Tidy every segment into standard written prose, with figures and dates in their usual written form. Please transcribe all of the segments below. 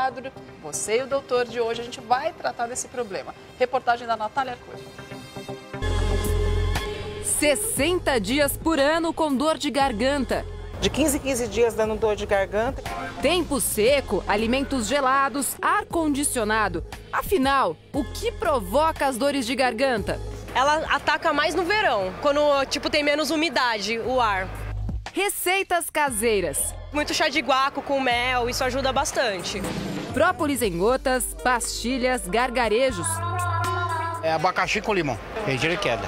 quadro, você e o doutor de hoje, a gente vai tratar desse problema. Reportagem da Natália Arcuri. 60 dias por ano com dor de garganta. De 15 em 15 dias dando dor de garganta. Tempo seco, alimentos gelados, ar-condicionado. Afinal, o que provoca as dores de garganta? Ela ataca mais no verão, quando tem menos umidade o ar. Receitas caseiras. Muito chá de guaco com mel, isso ajuda bastante. Própolis em gotas, pastilhas, gargarejos. É abacaxi com limão, retira e queda.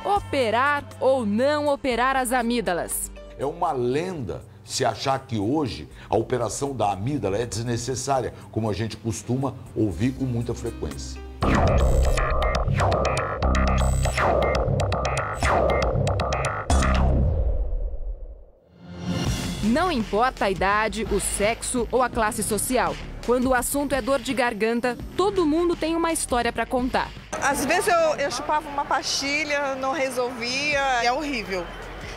Operar ou não operar as amígdalas. É uma lenda se achar que hoje a operação da amígdala é desnecessária, como a gente costuma ouvir com muita frequência. Não importa a idade, o sexo ou a classe social. Quando o assunto é dor de garganta, todo mundo tem uma história para contar. Às vezes eu chupava uma pastilha, não resolvia, é horrível.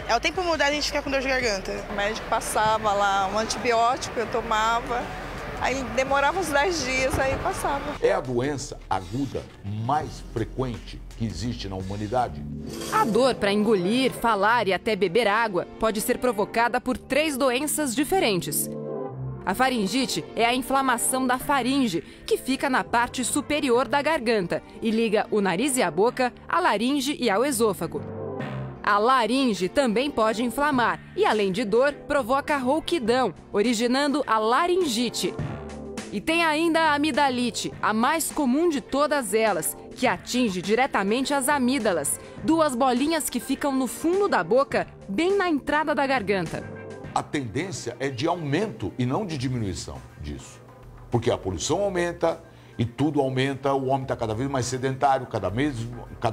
É o tempo mudar, a gente fica com dor de garganta. O médico passava lá um antibiótico, eu tomava, aí demorava uns 10 dias, aí passava. É a doença aguda mais frequente que existe na humanidade. A dor para engolir, falar e até beber água pode ser provocada por 3 doenças diferentes. A faringite é a inflamação da faringe, que fica na parte superior da garganta e liga o nariz e a boca, a laringe e ao esôfago. A laringe também pode inflamar e, além de dor, provoca rouquidão, originando a laringite. E tem ainda a amidalite, a mais comum de todas elas, que atinge diretamente as amígdalas, 2 bolinhas que ficam no fundo da boca, bem na entrada da garganta. A tendência é de aumento e não de diminuição disso. Porque a poluição aumenta e tudo aumenta, o homem está cada vez mais sedentário, cada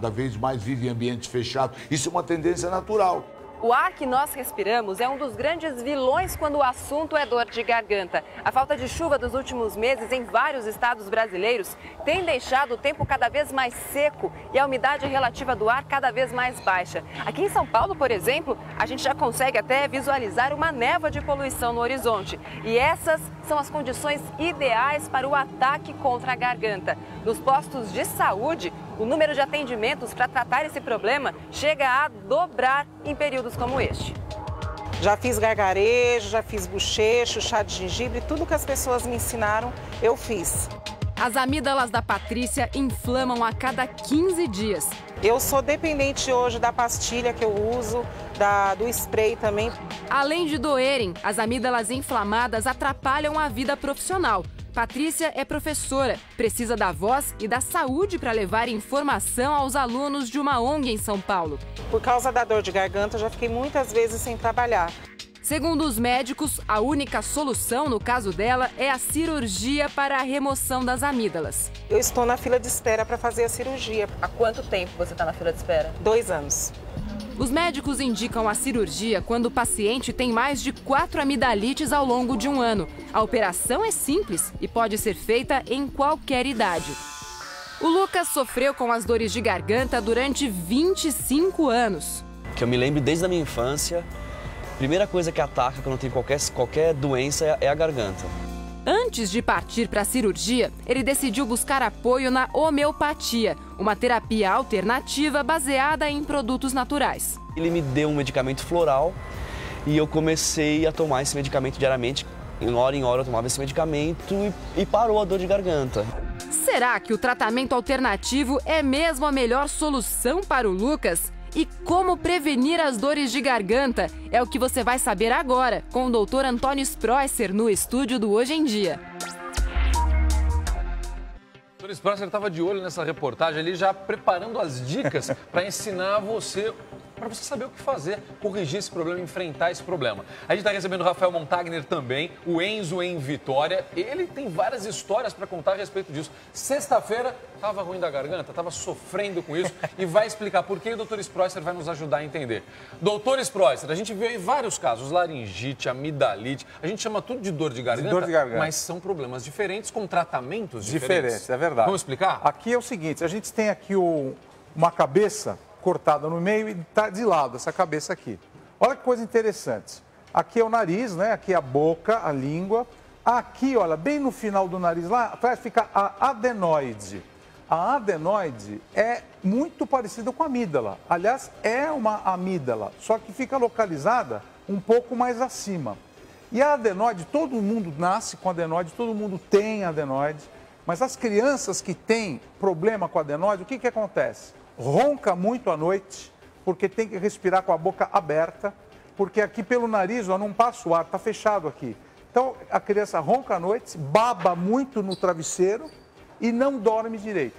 vez mais vive em ambientes fechados. Isso é uma tendência natural. O ar que nós respiramos é um dos grandes vilões quando o assunto é dor de garganta. A falta de chuva dos últimos meses em vários estados brasileiros tem deixado o tempo cada vez mais seco e a umidade relativa do ar cada vez mais baixa. Aqui em São Paulo, por exemplo, a gente já consegue até visualizar uma névoa de poluição no horizonte. E essas são as condições ideais para o ataque contra a garganta. Nos postos de saúde, o número de atendimentos para tratar esse problema chega a dobrar em períodos como este. Já fiz gargarejo, já fiz bochecho, chá de gengibre, tudo que as pessoas me ensinaram, eu fiz. As amígdalas da Patrícia inflamam a cada 15 dias. Eu sou dependente hoje da pastilha que eu uso, do spray também. Além de doerem, as amígdalas inflamadas atrapalham a vida profissional. Patrícia é professora, precisa da voz e da saúde para levar informação aos alunos de uma ONG em São Paulo. Por causa da dor de garganta, eu já fiquei muitas vezes sem trabalhar. Segundo os médicos, a única solução no caso dela é a cirurgia para a remoção das amígdalas. Eu estou na fila de espera para fazer a cirurgia. Há quanto tempo você está na fila de espera? 2 anos. Os médicos indicam a cirurgia quando o paciente tem mais de 4 amidalites ao longo de um ano. A operação é simples e pode ser feita em qualquer idade. O Lucas sofreu com as dores de garganta durante 25 anos. Que eu me lembro desde a minha infância, a primeira coisa que ataca quando tem qualquer doença é a garganta. Antes de partir para a cirurgia, ele decidiu buscar apoio na homeopatia, uma terapia alternativa baseada em produtos naturais. Ele me deu um medicamento floral e eu comecei a tomar esse medicamento diariamente. Em hora eu tomava esse medicamento e parou a dor de garganta. Será que o tratamento alternativo é mesmo a melhor solução para o Lucas? E como prevenir as dores de garganta é o que você vai saber agora com o Dr. Antônio Spreusser no estúdio do Hoje em Dia. O Dr. Spreusser estava de olho nessa reportagem ali, já preparando as dicas para ensinar você, para você saber o que fazer, corrigir esse problema, enfrentar esse problema. A gente está recebendo o Rafael Montagner também, o Enzo em Vitória. Ele tem várias histórias para contar a respeito disso. Sexta-feira, estava ruim da garganta, estava sofrendo com isso e vai explicar por que o Dr. Spreusser vai nos ajudar a entender. Dr. Spreusser, a gente viu aí vários casos, laringite, amidalite, a gente chama tudo de dor de garganta, mas são problemas diferentes com tratamentos diferentes. É verdade. Vamos explicar? Aqui é o seguinte, a gente tem aqui uma cabeça cortada no meio e está de lado, essa cabeça aqui. Olha que coisa interessante. Aqui é o nariz, né? Aqui é a boca, a língua. Aqui, olha, bem no final do nariz lá, atrás fica a adenoide. A adenoide é muito parecida com a amígdala. Aliás, é uma amígdala, só que fica localizada um pouco mais acima. E a adenoide, todo mundo nasce com adenoide, todo mundo tem adenoide, mas as crianças que têm problema com adenoide, o que acontece? Ronca muito à noite, porque tem que respirar com a boca aberta, porque aqui pelo nariz ó, não passa o ar, está fechado aqui. Então a criança ronca à noite, baba muito no travesseiro e não dorme direito.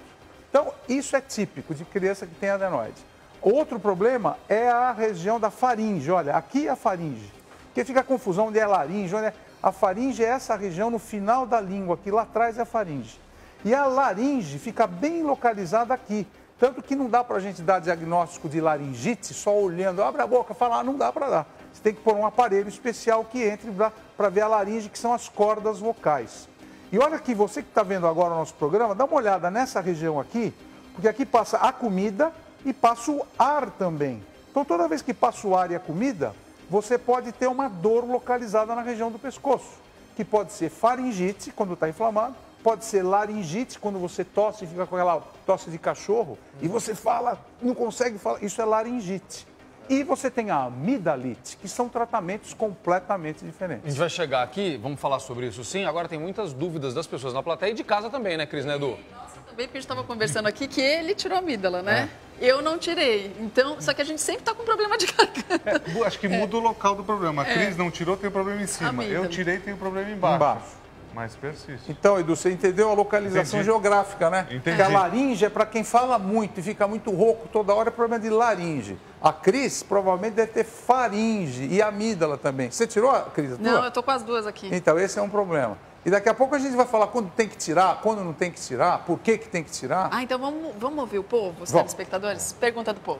Então isso é típico de criança que tem adenoide. Outro problema é a região da faringe, olha, aqui é a faringe. Porque fica a confusão onde é a laringe, olha, a faringe é essa região no final da língua, aqui lá atrás é a faringe. E a laringe fica bem localizada aqui. Tanto que não dá para a gente dar diagnóstico de laringite só olhando, abre a boca, falar, não dá para dar. Você tem que pôr um aparelho especial que entre para ver a laringe, que são as cordas vocais. E olha aqui, você que está vendo agora o nosso programa, dá uma olhada nessa região aqui, porque aqui passa a comida e passa o ar também. Então toda vez que passa o ar e a comida, você pode ter uma dor localizada na região do pescoço, que pode ser faringite, quando está inflamado, pode ser laringite, quando você tosse e fica com aquela tosse de cachorro, e você fala, não consegue falar, isso é laringite. E você tem a amidalite, que são tratamentos completamente diferentes. A gente vai chegar aqui, vamos falar sobre isso sim. Agora tem muitas dúvidas das pessoas na plateia e de casa também, né, Cris, né, Edu? Nossa, também, porque a gente estava conversando aqui que ele tirou a amígdala, né? Eu não tirei. Então, só que a gente sempre está com problema de garganta. Acho que muda o local do problema. A Cris não tirou, tem o problema em cima. Amígdala. Eu tirei, tem o problema embaixo. Mas persiste. Então, Edu, você entendeu a localização geográfica, né? Entendi. Porque a laringe é para quem fala muito e fica muito rouco toda hora, é problema de laringe. A Cris provavelmente deve ter faringe e amígdala também. Você tirou a Cris? Não, eu tô com as duas aqui. Então, esse é um problema. E daqui a pouco a gente vai falar quando tem que tirar, quando não tem que tirar, por que tem que tirar. Ah, então vamos ouvir o povo, os telespectadores? Pergunta do povo.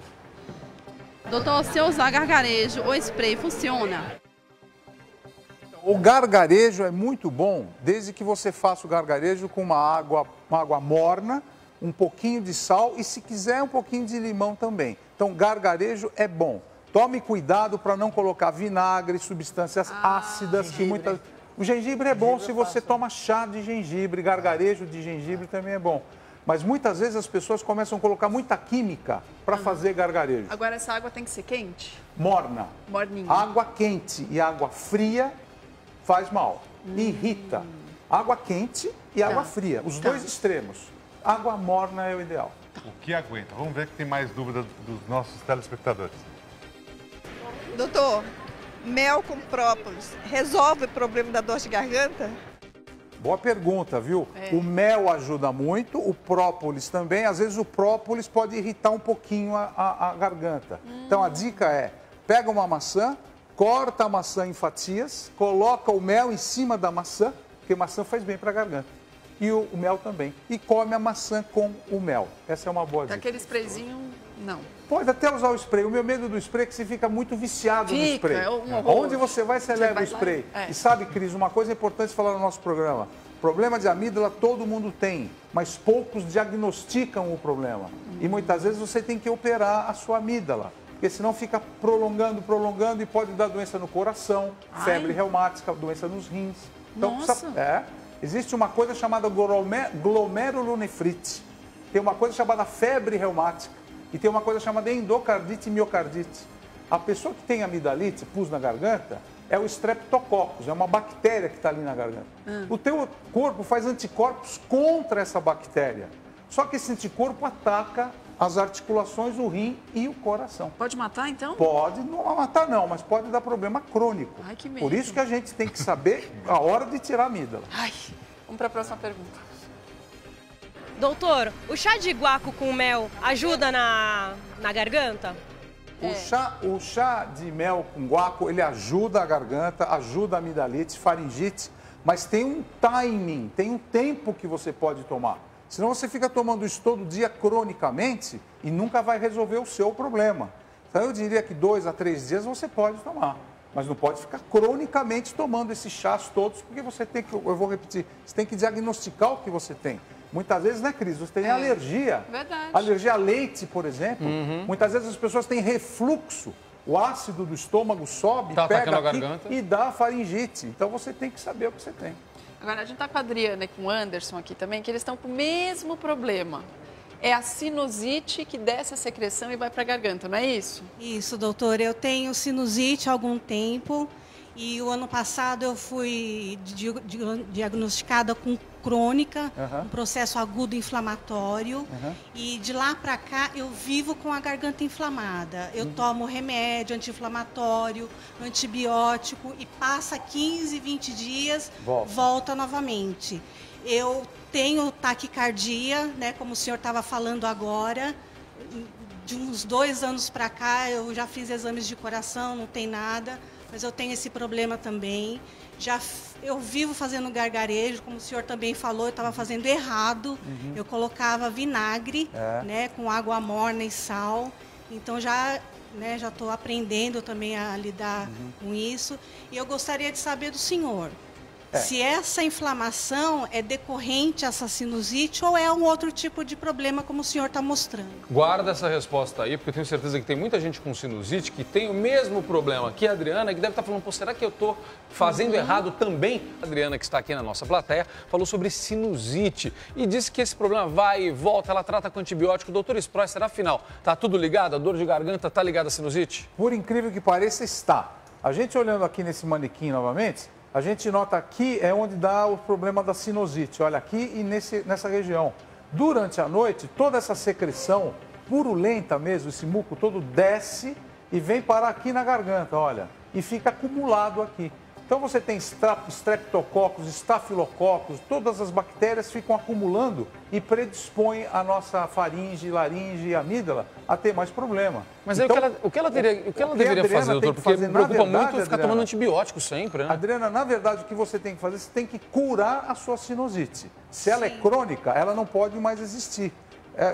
Doutor, se eu usar gargarejo ou spray, funciona? O gargarejo é muito bom, desde que você faça o gargarejo com uma água morna, um pouquinho de sal e, se quiser, um pouquinho de limão também. Então, gargarejo é bom. Tome cuidado para não colocar vinagre, substâncias ácidas, que muitas... O gengibre é bom se você toma chá de gengibre, gargarejo de gengibre também é bom. Mas muitas vezes as pessoas começam a colocar muita química para fazer gargarejo. Agora, essa água tem que ser quente? Morna. Morninha. Água quente e água fria faz mal, irrita. Água quente e água fria, os dois extremos. Água morna é o ideal. O que aguenta? Vamos ver que tem mais dúvidas dos nossos telespectadores. Doutor, mel com própolis resolve o problema da dor de garganta? Boa pergunta, viu? O mel ajuda muito, o própolis também. Às vezes o própolis pode irritar um pouquinho a garganta. Então a dica é, pega uma maçã, corta a maçã em fatias, coloca o mel em cima da maçã, porque maçã faz bem para a garganta. E o mel também. E come a maçã com o mel. Essa é uma boa dica. Aquele sprayzinho, não. Pode até usar o spray. O meu medo do spray é que você fica muito viciado no spray. É um horror. Onde você vai, você leva o spray. E sabe, Cris, uma coisa importante falar no nosso programa. Problema de amígdala todo mundo tem, mas poucos diagnosticam o problema. E muitas vezes você tem que operar a sua amígdala. Porque senão fica prolongando e pode dar doença no coração, febre reumática, doença nos rins. Então, existe uma coisa chamada glomerulonefrite, tem uma coisa chamada febre reumática e tem uma coisa chamada endocardite e miocardite. A pessoa que tem amidalite, pus na garganta, é o Streptococcus, é uma bactéria que está ali na garganta. O teu corpo faz anticorpos contra essa bactéria. Só que esse anticorpo ataca as articulações, o rim e o coração. Pode matar, então? Pode, não matar não, mas pode dar problema crônico. Ai, que medo. Por isso que a gente tem que saber a hora de tirar a amígdala. Ai, vamos para a próxima pergunta. Doutor, o chá de guaco com mel ajuda na garganta? O chá de mel com guaco, ele ajuda a garganta, ajuda a amidalite, faringite, mas tem um timing, tem um tempo que você pode tomar. Senão você fica tomando isso todo dia cronicamente e nunca vai resolver o seu problema. Então eu diria que 2 a 3 dias você pode tomar, mas não pode ficar cronicamente tomando esses chás todos, porque você tem que, eu vou repetir, você tem que diagnosticar o que você tem. Muitas vezes, né, Cris? Você tem alergia. Verdade. Alergia a leite, por exemplo. Muitas vezes as pessoas têm refluxo. O ácido do estômago sobe, pega aqui e dá faringite. Então você tem que saber o que você tem. Agora, a gente está com a Adriana e com o Anderson aqui também, que eles estão com o mesmo problema. É a sinusite que desce a secreção e vai para a garganta, não é isso? Isso, doutora. Eu tenho sinusite há algum tempo e o ano passado eu fui diagnosticada com crônica, um processo agudo inflamatório. E de lá para cá eu vivo com a garganta inflamada. Eu tomo remédio anti-inflamatório, antibiótico e passa 15, 20 dias, volta novamente. Eu tenho taquicardia, né, como o senhor estava falando agora. De uns 2 anos para cá, eu já fiz exames de coração, não tem nada, mas eu tenho esse problema também. Eu vivo fazendo gargarejo, como o senhor também falou, eu estava fazendo errado. Eu colocava vinagre, né, com água morna e sal. Então já estou aprendendo também a lidar com isso. E eu gostaria de saber do senhor. Se essa inflamação é decorrente dessa sinusite ou é um outro tipo de problema, como o senhor está mostrando. Guarda essa resposta aí, porque eu tenho certeza que tem muita gente com sinusite que tem o mesmo problema que a Adriana, que deve estar falando, pô, será que eu estou fazendo errado também? A Adriana, que está aqui na nossa plateia, falou sobre sinusite e disse que esse problema vai e volta, ela trata com antibiótico. Doutor Sproycer, afinal, está tudo ligado? A dor de garganta está ligada à sinusite? Por incrível que pareça, está. A gente olhando aqui nesse manequim novamente, a gente nota aqui é onde dá o problema da sinusite. Olha, aqui e nessa região. Durante a noite, toda essa secreção purulenta mesmo, esse muco todo desce e vem parar aqui na garganta, olha. E fica acumulado aqui. Então você tem streptococcus, estafilococcus, todas as bactérias ficam acumulando e predispõem a nossa faringe, laringe e amígdala a ter mais problema. Mas então, aí o que ela deveria fazer, doutor? Porque me preocupa muito ficar tomando antibiótico sempre, né? Adriana, na verdade, o que você tem que fazer, você tem que curar a sua sinusite. Se ela é crônica, ela não pode mais existir.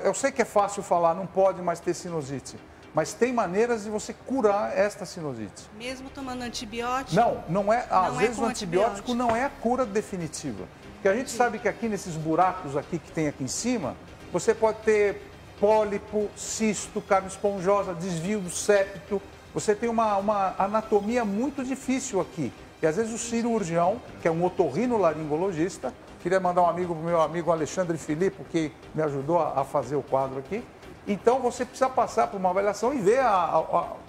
Eu sei que é fácil falar, não pode mais ter sinusite. Mas tem maneiras de você curar esta sinusite. Mesmo tomando antibiótico? Não é. Às vezes o antibiótico não é a cura definitiva. Porque a gente sabe que aqui nesses buracos aqui que tem aqui em cima, você pode ter pólipo, cisto, carne esponjosa, desvio do septo. Você tem uma anatomia muito difícil aqui. E às vezes o cirurgião, que é um otorrinolaringologista, queria mandar um amigo para o meu amigo Alexandre Filippo, que me ajudou a fazer o quadro aqui. Então, você precisa passar por uma avaliação e ver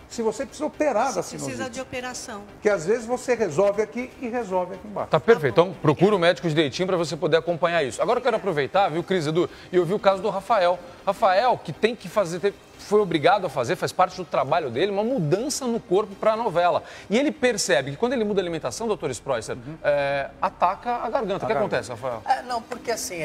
se você precisa operar da sinusite. Precisa de operação. Porque às vezes você resolve aqui e resolve aqui embaixo. Tá perfeito. Então, procura o médico direitinho para você poder acompanhar isso. Agora eu quero aproveitar, viu, Cris, Edu, e ouvir o caso do Rafael. Rafael, que tem que fazer... foi obrigado a fazer, faz parte do trabalho dele, uma mudança no corpo para a novela. E ele percebe que quando ele muda a alimentação, doutor Sproycer, ataca a garganta. O que acontece, Rafael? Não, porque assim,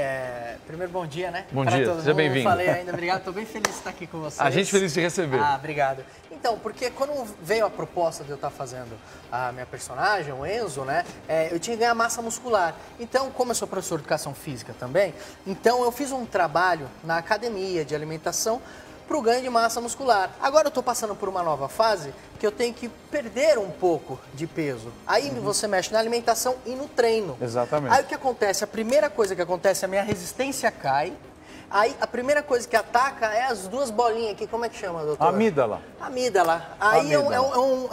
primeiro bom dia, né? Bom dia, seja bem-vindo. Falei ainda, obrigado, estou bem feliz de estar aqui com vocês. A gente feliz de receber. Obrigado. Então, porque quando veio a proposta de eu estar fazendo a minha personagem, o Enzo, né? Eu tinha que ganhar massa muscular. Então, como eu sou professor de educação física também, então eu fiz um trabalho na academia de alimentação para o ganho de massa muscular. Agora eu estou passando por uma nova fase que eu tenho que perder um pouco de peso. Aí você mexe na alimentação e no treino. Exatamente. Aí o que acontece? A primeira coisa que acontece, a minha resistência cai. Aí a primeira coisa que ataca é as duas bolinhas aqui, como é que chama, doutor? Amígdala. Amígdala. Aí é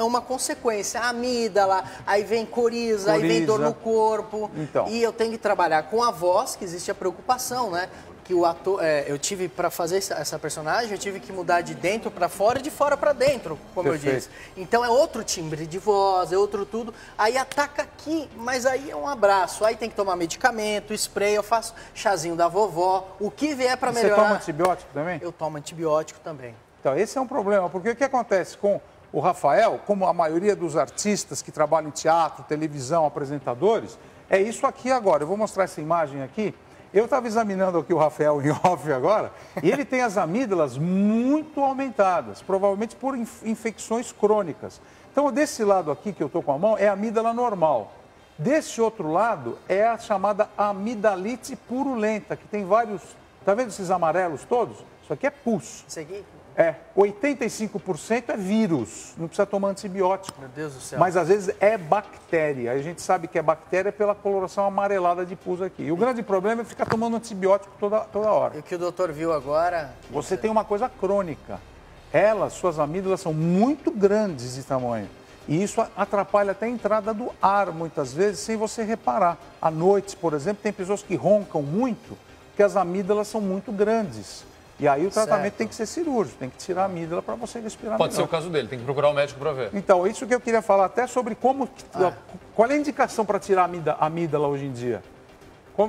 uma consequência. A amígdala, aí vem coriza, aí vem dor no corpo. Então. E eu tenho que trabalhar com a voz, que existe a preocupação, né? Que o ator, eu tive para fazer essa personagem, eu tive que mudar de dentro para fora e de fora para dentro, como eu disse. Então é outro timbre de voz, é outro tudo. Aí ataca aqui, mas aí é um abraço. Aí tem que tomar medicamento, spray, eu faço chazinho da vovó, o que vier para melhorar. Você toma antibiótico também? Eu tomo antibiótico também. Então esse é um problema, porque o que acontece com o Rafael, como a maioria dos artistas que trabalham em teatro, televisão, apresentadores, é isso aqui agora. Eu vou mostrar essa imagem aqui. Eu estava examinando aqui o Rafael em off agora, e ele tem as amígdalas muito aumentadas, provavelmente por infecções crônicas. Então, desse lado aqui que eu estou com a mão, é a amígdala normal. Desse outro lado, é a chamada amidalite purulenta, que tem vários... Tá vendo esses amarelos todos? Isso aqui é pus. Isso aqui? 85% é vírus, não precisa tomar antibiótico. Meu Deus do céu. Mas às vezes é bactéria. A gente sabe que é bactéria pela coloração amarelada de pus aqui. E o grande problema é ficar tomando antibiótico toda hora. E o que o doutor viu agora... Você tem uma coisa crônica. Suas amígdalas são muito grandes de tamanho. E isso atrapalha até a entrada do ar, muitas vezes, sem você reparar. À noite, por exemplo, tem pessoas que roncam muito, porque as amígdalas são muito grandes. E aí o tratamento tem que ser cirúrgico, tem que tirar a amígdala para você respirar Pode melhor. ser o caso dele, tem que procurar o médico para ver. Então, isso que eu queria falar até sobre qual é a indicação para tirar a amígdala hoje em dia.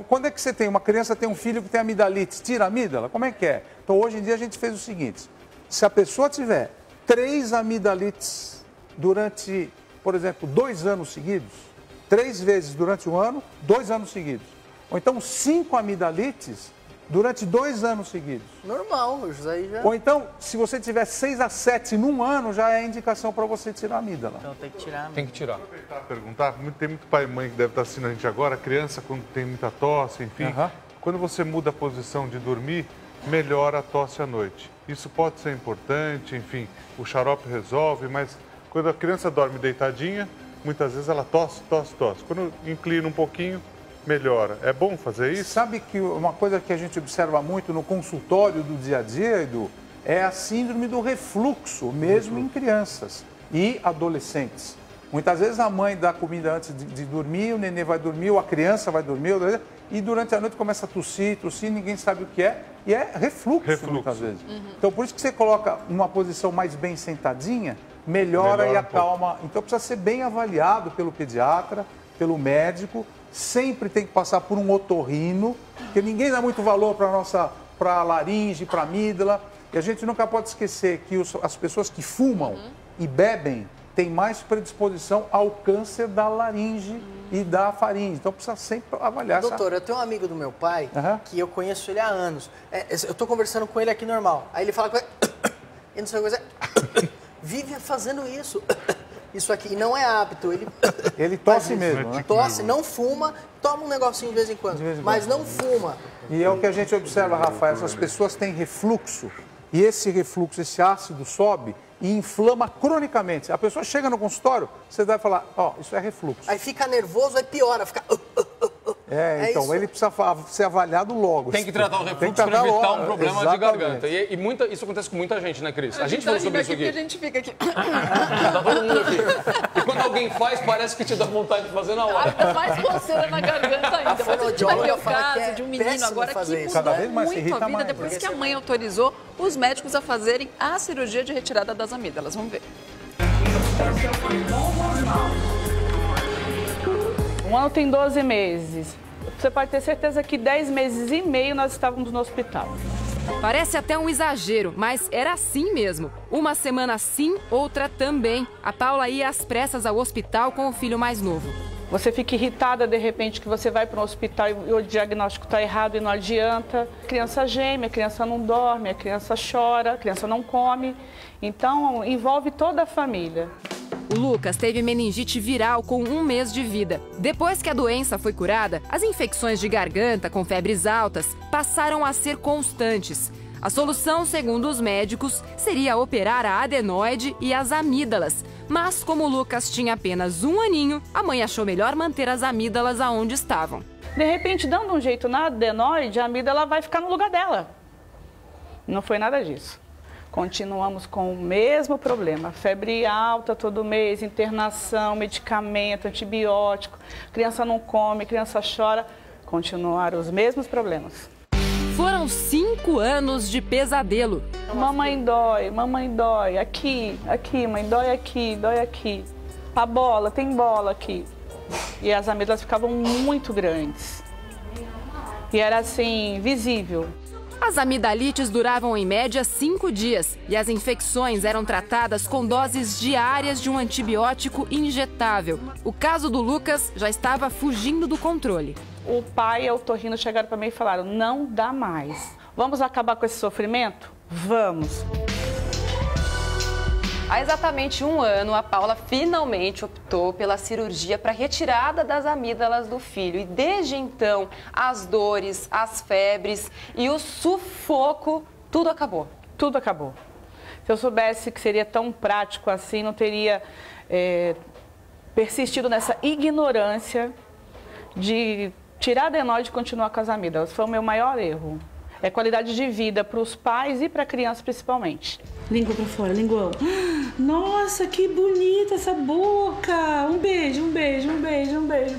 Quando é que você tem, uma criança tem um filho que tem amidalite, tira a amígdala? Como é que é? Então, hoje em dia a gente fez o seguinte, se a pessoa tiver 3 amidalites durante, por exemplo, 2 anos seguidos, 3 vezes durante um ano, 2 anos seguidos, ou então 5 amidalites durante 2 anos seguidos. Normal, José, já... Ou então, se você tiver 6 a 7 num ano, já é indicação para você tirar a amígdala. Então tem que tirar. Tem que tirar. Vou aproveitar e perguntar, tem muito pai e mãe que deve estar assistindo a gente agora, criança quando tem muita tosse, enfim. Quando você muda a posição de dormir, melhora a tosse à noite. Isso pode ser importante, enfim, o xarope resolve, mas quando a criança dorme deitadinha, muitas vezes ela tosse. Quando inclina um pouquinho, melhora. É bom fazer isso? Sabe que uma coisa que a gente observa muito no consultório do dia a dia, Edu, é a síndrome do refluxo, mesmo em crianças e adolescentes. Muitas vezes a mãe dá comida antes de dormir, o nenê vai dormir, ou a criança vai dormir, e durante a noite começa a tossir, ninguém sabe o que é, e é refluxo. Muitas vezes. Então, por isso que você coloca uma posição mais bem sentadinha, melhora e acalma. Então, precisa ser bem avaliado pelo pediatra, pelo médico. Sempre tem que passar por um otorrino, porque ninguém dá muito valor para a laringe, para a amígdala. E a gente nunca pode esquecer que as pessoas que fumam e bebem têm mais predisposição ao câncer da laringe e da faringe. Então precisa sempre avaliar. Doutor, eu tenho um amigo do meu pai que eu conheço ele há anos. Eu estou conversando com ele aqui normal. Aí ele fala que e não sei o que coisa. Vive fazendo isso. Isso aqui, e não é hábito, ele tosse mesmo, né? Tosse, não fuma, toma um negocinho de vez em quando, mas não fuma. E é o que a gente observa, Rafael, essas pessoas têm refluxo, e esse refluxo, esse ácido sobe e inflama cronicamente. A pessoa chega no consultório, você vai falar, isso é refluxo. Aí fica nervoso, aí piora, fica... Então, ele precisa ser avaliado logo. Tem que tratar o refluxo para evitar um problema de garganta. E isso acontece com muita gente, né, Cris? A gente falou sobre isso aqui. A gente fica aqui. Tá todo mundo aqui. E quando alguém faz, parece que te dá vontade de fazer na hora. Ainda mais coceira na garganta ainda. A fonoaudióloga fala que é de um menino agora que mudou muito a vida depois que a mãe autorizou os médicos a fazerem a cirurgia de retirada das amígdalas. Vamos ver. Um ano tem 12 meses. Você pode ter certeza que 10 meses e meio nós estávamos no hospital. Parece até um exagero, mas era assim mesmo. Uma semana sim, outra também. A Paula ia às pressas ao hospital com o filho mais novo. Você fica irritada, de repente, que você vai para um hospital e o diagnóstico está errado e não adianta. A criança geme, a criança não dorme, a criança chora, a criança não come. Então, envolve toda a família. O Lucas teve meningite viral com 1 mês de vida. Depois que a doença foi curada, as infecções de garganta com febres altas passaram a ser constantes. A solução, segundo os médicos, seria operar a adenoide e as amígdalas. Mas como o Lucas tinha apenas 1 aninho, a mãe achou melhor manter as amígdalas aonde estavam. De repente, dando um jeito na adenoide, a amígdala vai ficar no lugar dela. Não foi nada disso. Continuamos com o mesmo problema, febre alta todo mês, internação, medicamento, antibiótico, criança não come, criança chora, continuaram os mesmos problemas. Foram 5 anos de pesadelo. Mamãe dói, aqui, mãe, dói aqui. A bola, tem bola aqui. E as amígdalas ficavam muito grandes. E era assim, visível. As amidalites duravam em média 5 dias e as infecções eram tratadas com doses diárias de um antibiótico injetável. O caso do Lucas já estava fugindo do controle. O pai e o otorrino chegaram para mim e falaram, não dá mais. Vamos acabar com esse sofrimento? Vamos. Há exatamente 1 ano, a Paula finalmente optou pela cirurgia para retirada das amígdalas do filho. E desde então, as dores, as febres e o sufoco, tudo acabou. Tudo acabou. Se eu soubesse que seria tão prático assim, não teria persistido nessa ignorância de tirar a adenoide e continuar com as amígdalas. Foi o meu maior erro. É qualidade de vida para os pais e para a criança principalmente. Língua para fora, linguão. Nossa, que bonita essa boca. Um beijo, um beijo, um beijo, um beijo.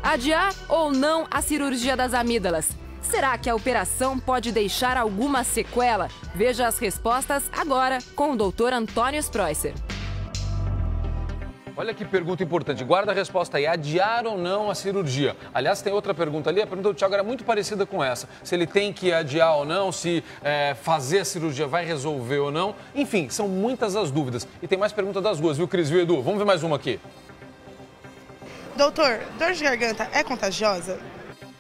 Adiar ou não a cirurgia das amígdalas? Será que a operação pode deixar alguma sequela? Veja as respostas agora com o Dr. Antônio Spreusser. Olha que pergunta importante. Guarda a resposta aí. Adiar ou não a cirurgia? Aliás, tem outra pergunta ali. A pergunta do Thiago era muito parecida com essa. Se ele tem que adiar ou não, se fazer a cirurgia vai resolver ou não. Enfim, são muitas as dúvidas. E tem mais pergunta das duas, viu, Cris? Viu, Edu? Vamos ver mais uma aqui. Doutor, dor de garganta é contagiosa?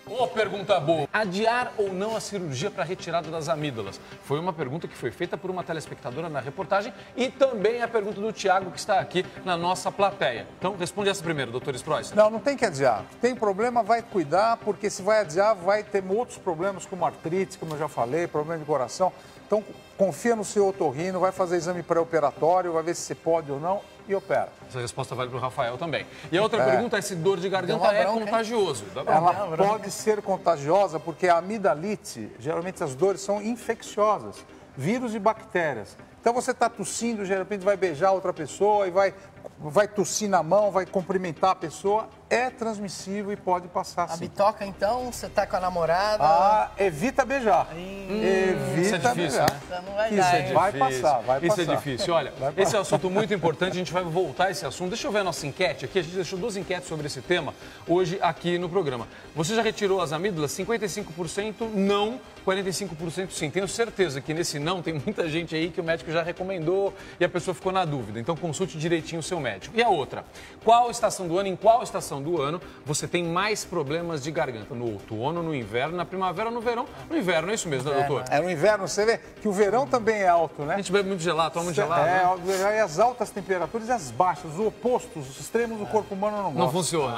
Ô, pergunta boa. Adiar ou não a cirurgia para retirada das amígdalas? Foi uma pergunta que foi feita por uma telespectadora na reportagem e também a pergunta do Thiago, que está aqui na nossa plateia. Então, responde essa primeiro, doutor Spreusser. Não tem que adiar. Tem problema, vai cuidar, porque se vai adiar, vai ter outros problemas, como artrite, como eu já falei, problema de coração. Então, confia no seu otorrino, vai fazer exame pré-operatório, vai ver se você pode ou não e opera. Essa resposta vale para o Rafael também. E a outra pergunta é se dor de garganta é contagioso. Ela pode ser contagiosa porque a amidalite, geralmente as dores são infecciosas, vírus e bactérias. Então você está tossindo, geralmente vai beijar outra pessoa e vai tossir na mão, vai cumprimentar a pessoa, é transmissível e pode passar sim. A bitoca, então, você tá com a namorada... evita beijar. Evita isso é difícil, beijar. né? Não vai Isso dar, é vai passar, vai Isso passar. é difícil. Olha, esse é um assunto muito importante, a gente vai voltar a esse assunto. Deixa eu ver a nossa enquete aqui, a gente deixou 2 enquetes sobre esse tema hoje aqui no programa. Você já retirou as amígdalas? 55% não, 45% sim. Tenho certeza que nesse não tem muita gente aí que o médico já recomendou e a pessoa ficou na dúvida. Então consulte direitinho o seu médico. E a outra, qual estação do ano, em qual estação do ano você tem mais problemas de garganta? No outono, no inverno, na primavera ou no verão? No inverno, é isso mesmo, né, doutor? No inverno, você vê que o verão também é alto, né? A gente bebe muito gelado, toma muito gelado. E as altas temperaturas e as baixas, os opostos, os extremos do corpo humano não gostam. Não funciona.